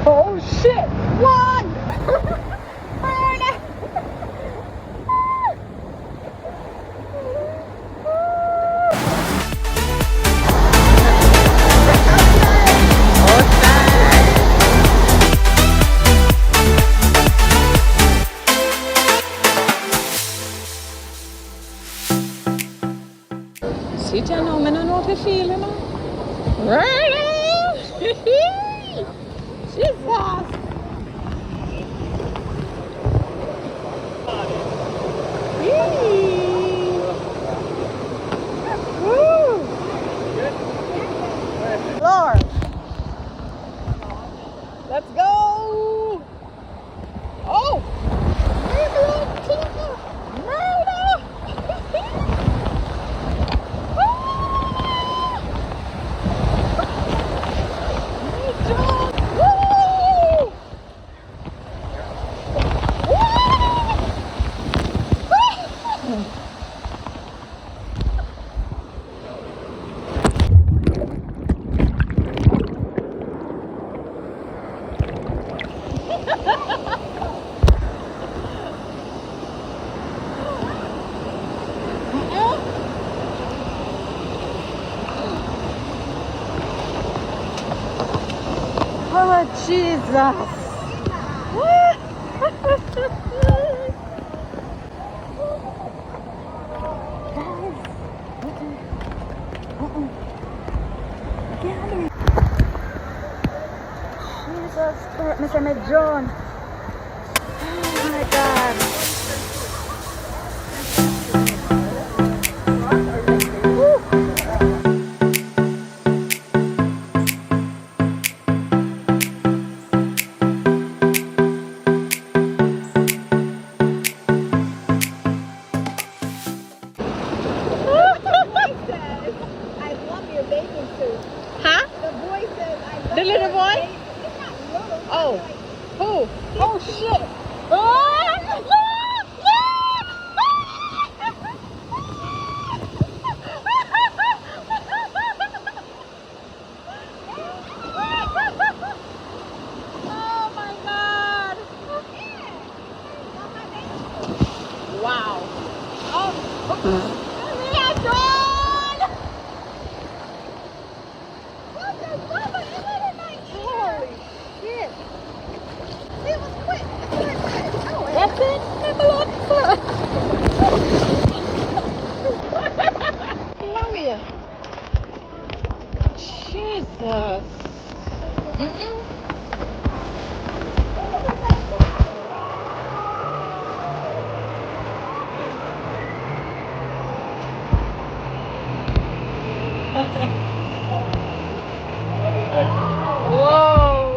Oh shit! Run! Sitter jeg nå med noen til filene? Jesus! Lord! Let's go! Oh! Oh, Jesus. Jesus, Mr. Medjon. Oh my God. Huh? The boy says, I love The little your boy? baby. It's not little. Oh. Who? Oh shit. Oh my God. Wow. Oh. Holy shit. It was quick. That's it? Love you. Jesus. Whoa.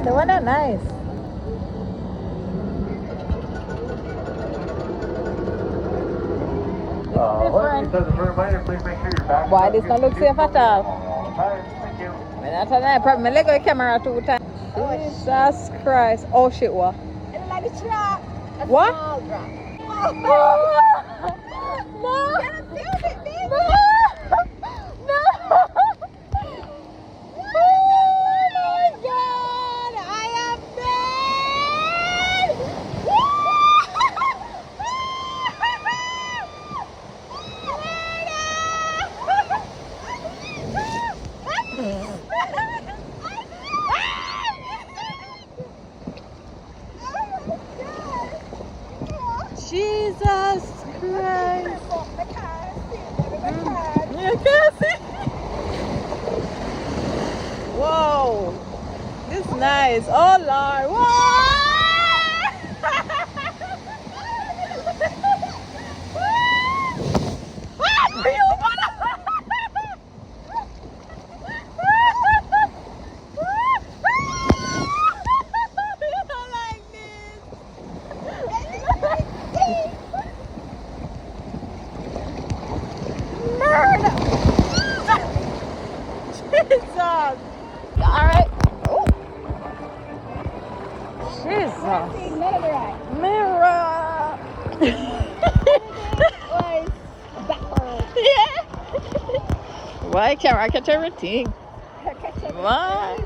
The one are nice. Different. John. Why this not look safe at all? That's another problem. I let go the camera 2 times. Jesus Christ. Oh shit, what? It's like a trap. A What? small drop. No! No! Gotta feel it, baby. No! No! Oh my God! I am dead! Jesus Christ! You can't see. Whoa! This is nice. Oh Lord! Whoa! Jesus! Alright. Oh. Jesus. Mirror. Yeah. Why can't I catch everything? Why?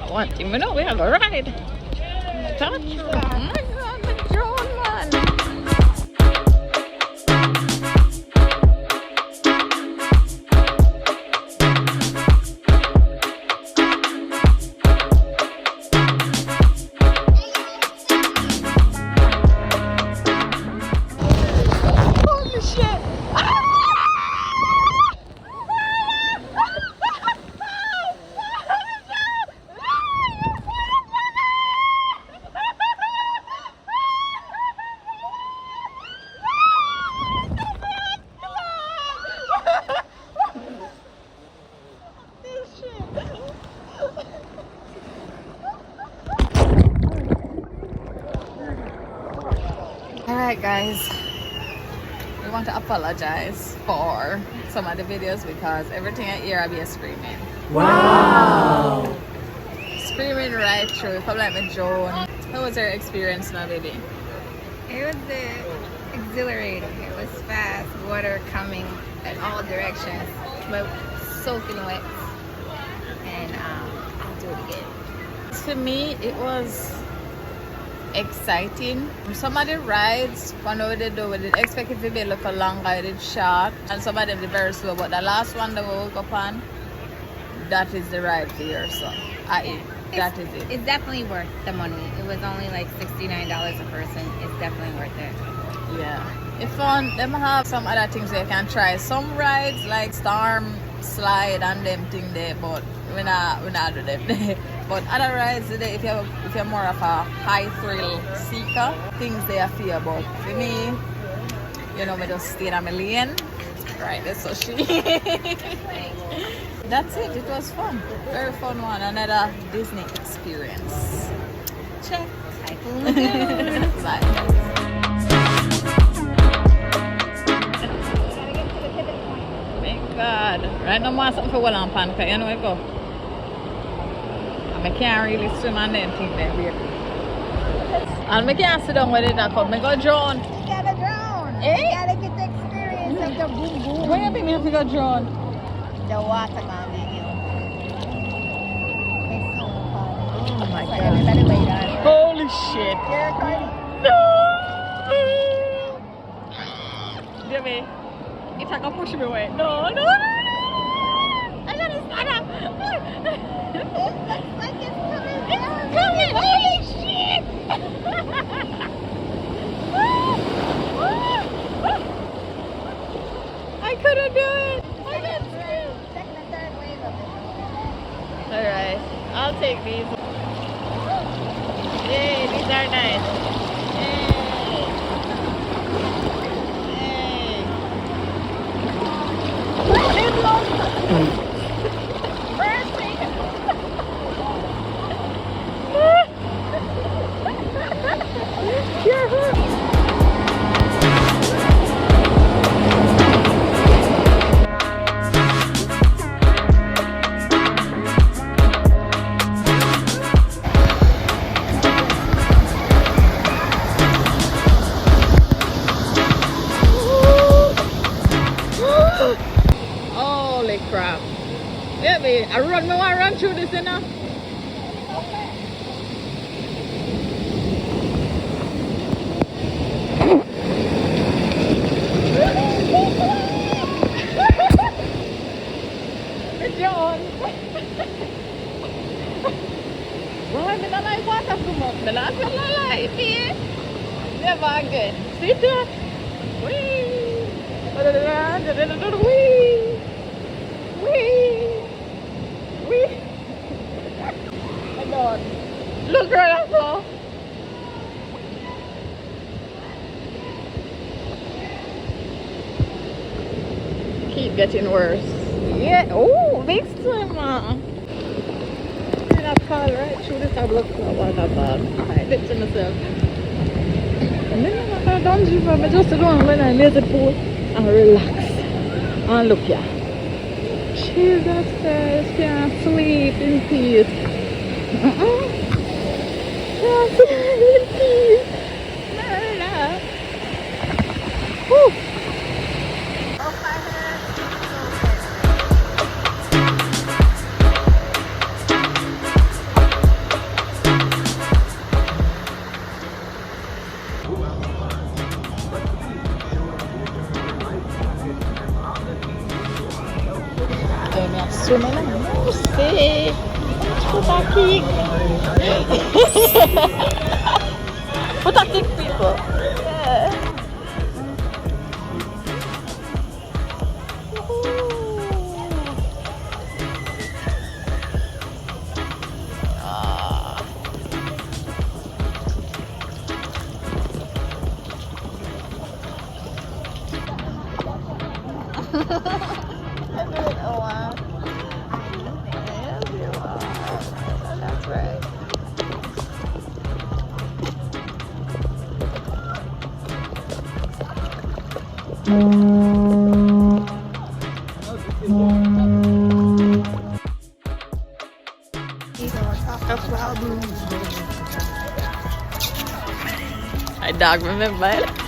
I want him to know we have a ride. Touch. Oh my God, the drone man. Holy shit. Alright guys, we want to apologize for some of the videos because everything I hear I be screaming. Wow! Screaming right through, come like me Joan. How was your experience now, baby? It was exhilarating. It was fast, water coming in all directions, but soaking wet. And I'll do it again. To me, it was exciting. Some of the rides, when we did do, we did expect it to be a little longer, it did short, and some of them did very slow. But the last one that we woke up on, that is the ride here. So, that is it. It's definitely worth the money. It was only like $69 a person. It's definitely worth it. Yeah. It's fun. Them have some other things you can try. Some rides like Storm Slide and them thing there, but we not do them. But other rides today, if you're more of a high thrill seeker, things they are fear. But for me, you know, me just stay in my lane. Right, that's so she. That's it. It was fun. Very fun one. Another Disney experience. Check. Typhoon Lagoon. Bye. Thank God. Right now, I'm something for well on pan, because you know where I go. I can't really swim on them things there, baby. And I can't sit down with it now, because I go drone. You gotta drone. Eh? You gotta get the experience of the boom boom. Where you think me have to go drone? The water gonna give you. It's so fun. Oh my So God. everybody wait on it. Holy shit. You're recording? No! Baby, it's like a push me away. No. I gotta stand up. It looks like it's coming down. Coming. Holy shit. I couldn't do it. Check the third wave of it. Alright, I'll take these. Yay, these are nice. Yay. I run through this, you know. John. Why did I like water come up? The last one I like it. Never again. See that? Wee. Wee. Wee. Wee. My God. Look right up there. Keep getting worse. Yeah. Oh, big swimmer. See that fall right through this block of waterfall. I did to myself. And then I don't give up. I just sit down when I'm near the pool and relax. And look here. Jesus Christ, can't sleep in peace. Can't sleep in peace. No. Whew. Swimming in the sea. Put a kick. Put a kick, people. Yeah. My dog remember it.